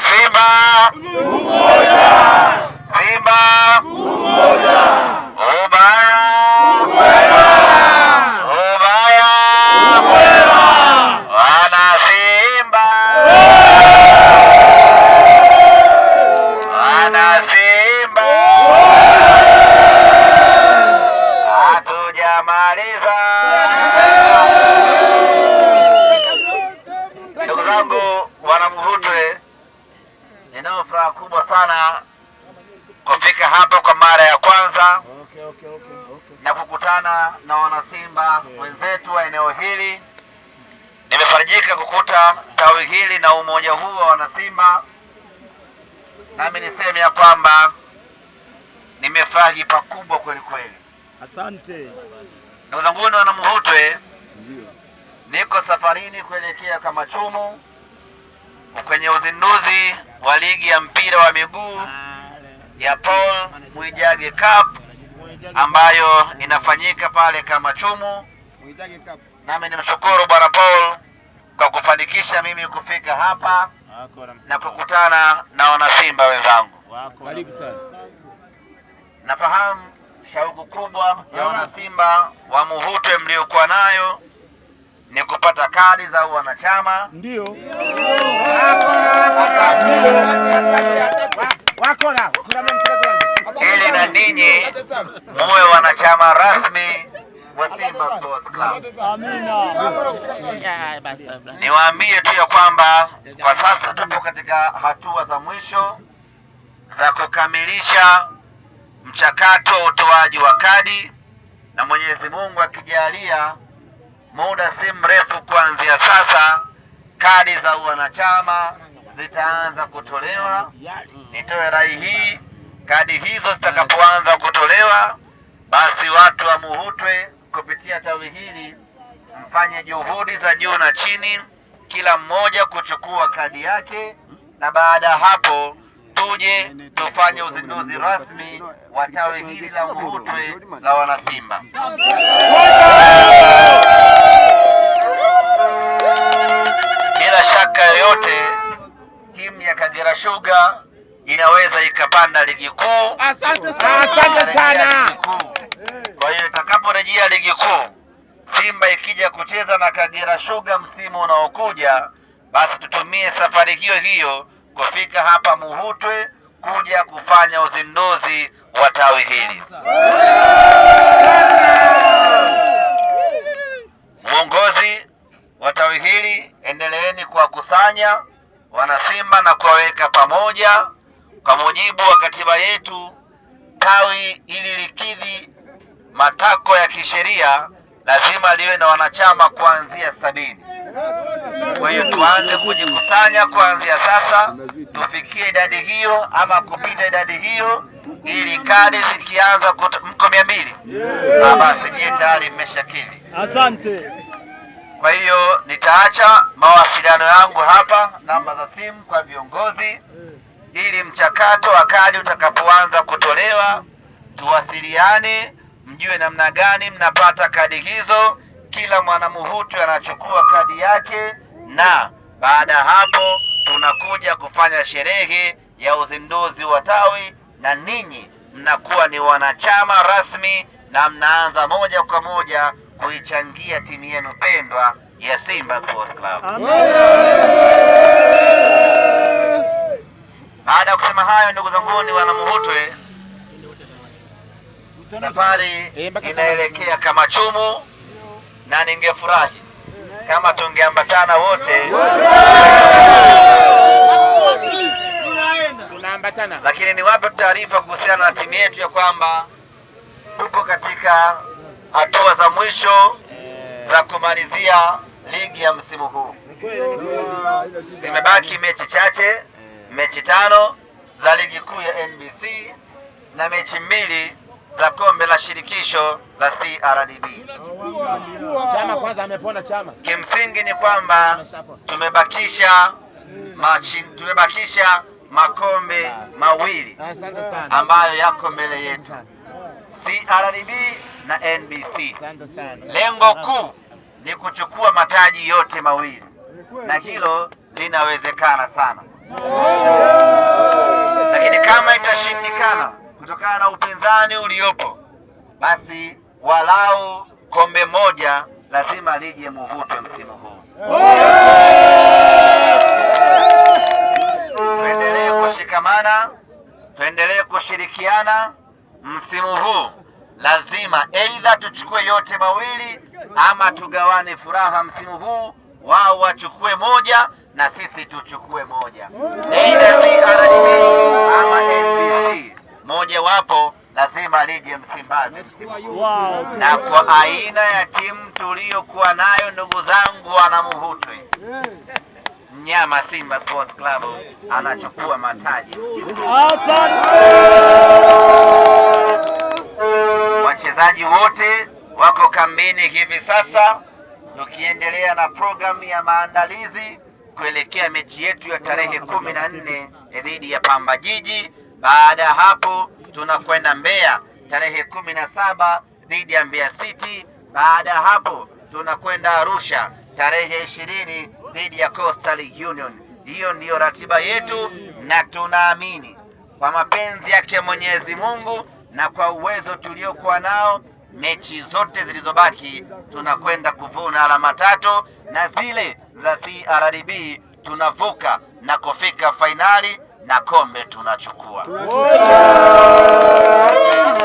Simba umoja, Simba umoja, ubaya ubaya, wana Simba, wana Simba, hatujamaliza. Ndugu zangu wana Mhutwe, ninao furaha kubwa sana kufika hapa kwa mara ya kwanza na kukutana na wanasimba wenzetu wa eneo hili. Nimefarijika kukuta tawi hili na umoja huu wa wanasimba, nami niseme ya kwamba nimefurahi pakubwa kweli kweli. Asante ndugu zangu wana Mhutwe, niko safarini kuelekea Kamachumu kwenye uzinduzi wa ligi ya mpira wa miguu ya Paul Mwijage Cup ambayo inafanyika pale Kamachumu. Nami nimshukuru Bwana Paul kwa kufanikisha mimi kufika hapa na kukutana na wanasimba wenzangu. Karibu sana. Nafahamu shauku kubwa ya wanasimba wa Mhutwe mliokuwa nayo ni kupata kadi za wanachama. Ndio. Ili na ninyi muwe wanachama rasmi wa Simba Sports Club. Amina. Niwaambie tu ya kwamba kwa sasa tupo katika hatua za mwisho za kukamilisha mchakato wa utoaji wa kadi, na Mwenyezi Mungu akijalia muda si mrefu kuanzia sasa kadi za wanachama zitaanza kutolewa. Nitoe rai hii, kadi hizo zitakapoanza kutolewa, basi watu wa Mhutwe kupitia tawi hili mfanye juhudi za juu na chini, kila mmoja kuchukua kadi yake, na baada ya hapo tuje tufanye uzinduzi rasmi wa tawi hili la Mhutwe la wanasimba. Bila shaka yoyote timu ya Kagera Sugar inaweza ikapanda ligi kuu. Asante sana. Kwa hiyo itakaporejea ligi kuu, Simba ikija kucheza na Kagera Sugar msimu unaokuja, basi tutumie safari hiyo kufika hapa Mhutwe kuja kufanya uzinduzi wa tawi hili. Uongozi wa tawi hili, endeleeni kuwakusanya wanasimba na kuwaweka pamoja. Kwa mujibu wa katiba yetu, tawi ili likidhi matakwa ya kisheria lazima liwe na wanachama kuanzia 70. Kwa hiyo tuanze kujikusanya kuanzia sasa, tufikie idadi hiyo ama kupita idadi hiyo, ili kadi zikianza mko 200 basi nyie tayari mmeshakidhi. Asante. Kwa hiyo nitaacha mawasiliano yangu hapa, namba za simu kwa viongozi, ili mchakato wa kadi utakapoanza kutolewa tuwasiliane, mjue namna gani mnapata kadi hizo. Kila mwana Mhutwe anachukua kadi yake, na baada ya hapo tunakuja kufanya sherehe ya uzinduzi wa tawi, na ninyi mnakuwa ni wanachama rasmi na mnaanza moja kwa moja kuichangia timu yenu pendwa ya Simba Sports Club. Baada ya kusema hayo, ndugu zangu ni wana Mhutwe, safari inaelekea Kamachumu, na ningefurahi kama tungeambatana wote, lakini niwape taarifa kuhusiana na timu yetu ya kwamba tuko katika hatua za mwisho za kumalizia ligi ya msimu huu. Zimebaki mechi chache, mechi 5 za ligi kuu ya NBC na mechi 2 za kombe la shirikisho la CRDB. Chama kwanza amepona chama. Kimsingi ni kwamba tumebakisha makombe mawili ambayo yako mbele yetu, CRDB na NBC. Lengo kuu ni kuchukua mataji yote mawili, na hilo linawezekana sana. Lakini kama itashindikana kutokana na upinzani uliopo, basi walau kombe moja lazima lije Muvutwe msimu huu. Tuendelee kushikamana, tuendelee kushirikiana. Msimu huu lazima aidha tuchukue yote mawili ama tugawane furaha. Msimu huu wao wachukue moja na sisi tuchukue moja, aidha CRDB ama NBC, moja wapo lazima lije Msimbazi msimu huu. Na kwa aina ya timu tuliyokuwa nayo, ndugu zangu wana Muvutwe, mnyama Simba Sports Club anachukua mataji. Wachezaji wote wako kambini hivi sasa, tukiendelea na programu ya maandalizi kuelekea mechi yetu ya tarehe 14 dhidi ya Pamba Jiji. Baada ya hapo tunakwenda Mbeya tarehe 17 dhidi ya Mbeya City. Baada ya hapo tunakwenda Arusha tarehe 20 dhidi ya Coastal Union. Hiyo ndiyo ratiba yetu, na tunaamini kwa mapenzi yake Mwenyezi Mungu na kwa uwezo tuliokuwa nao, mechi zote zilizobaki tunakwenda kuvuna alama 3, na zile za CRDB tunavuka na kufika fainali na kombe tunachukua.